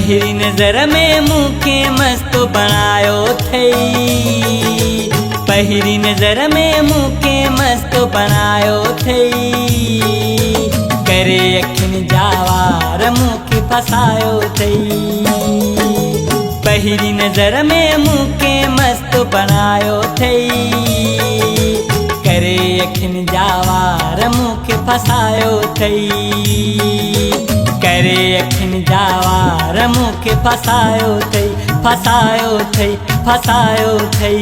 पहिरी नजर में मूंखे मस्त बनायो थई। पहिरी नजर में मूंखे मस्त बनायो थई। करे अखिन जावार मूंखे फसायो थई। पहिरी नजर में मूंखे मस्त बनायो थई। करे अखिन जावार मूंखे फसायो थई। करे अखिन जावार मूंखे फसायो थई, फसायो थई, फसायो थई।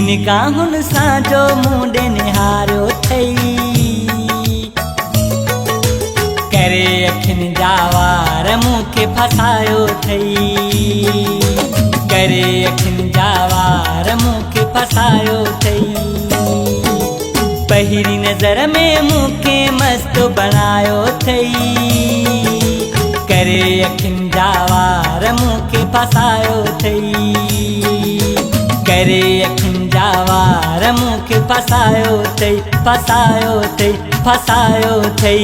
निगाहुन साजो मुंडे निहारो थई। करे अखिन जावार मूंखे फसायो थई। करे अखिन जावार मूंखे फसायो थई। पहिरी नजर में मूंखे मस्त बनायो थई। करे अखिन जावार मूंखे फसायो थई। करे अखिन जावार मूंखे फसायो थई, फसायो थई, फसायो थई।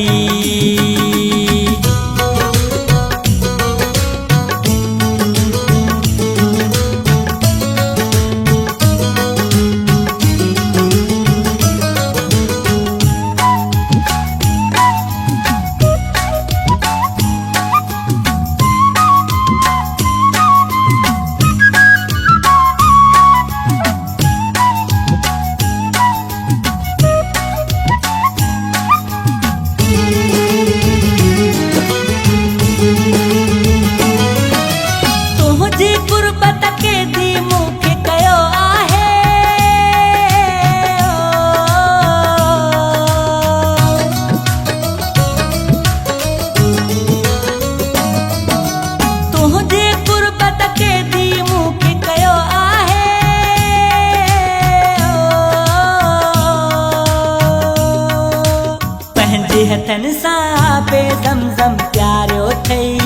हथन सां पे ज़मज़म प्यारो थई।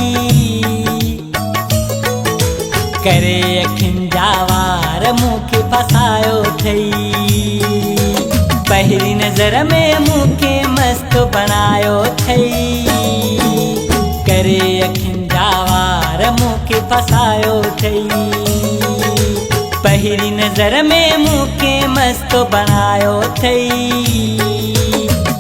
करे अखिन जावार मूंखे फसायो थई। पहिरी नजर में मूंखे मस्त बनायो थई। करे अखिन जावार मूंखे फसायो थई। पहिरी नजर में मूंखे मस्त बनायो थई।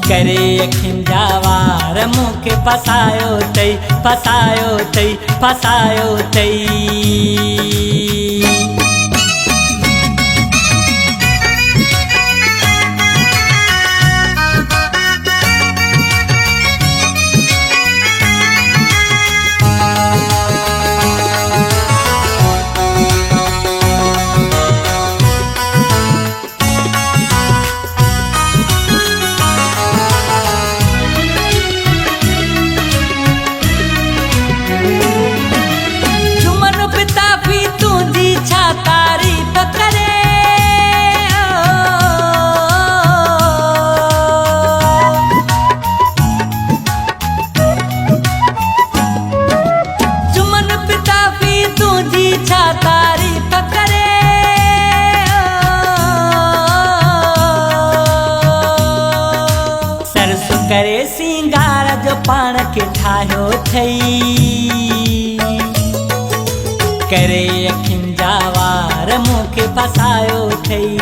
करे अखिन जावार मूंखे फसायो थई, फसायो थई, फसायो थई। करे सिंगार जो पाण के ठाहियो थई। करे अखिन जावार मूंखे फसायो थई।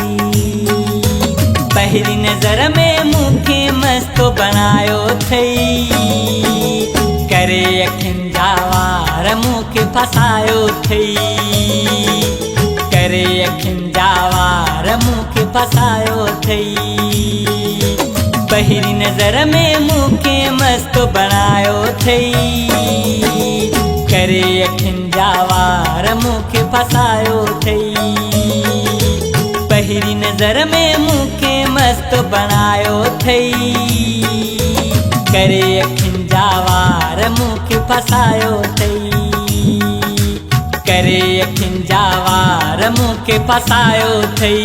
पहिरी नजर में मूंखे मस्त बनायो थई। करे अखिन जावार मूंखे फसायो थई। करे अखिन जावार जवार मूंखे फसायो थई। पहिरी नज़र में मूंखे मस्त बणायो थई, करे अखियुनि जा वार मूंखे फसायो थई। पहिरी नज़र में मूंखे मस्त बणायो थई, करे अखियुनि जा वार मूंखे फसायो थई, करे अखियुनि जा वार मूंखे फसायो थई,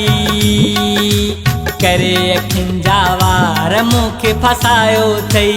करे अखियुनि जा वार मूंखे फसायो थई।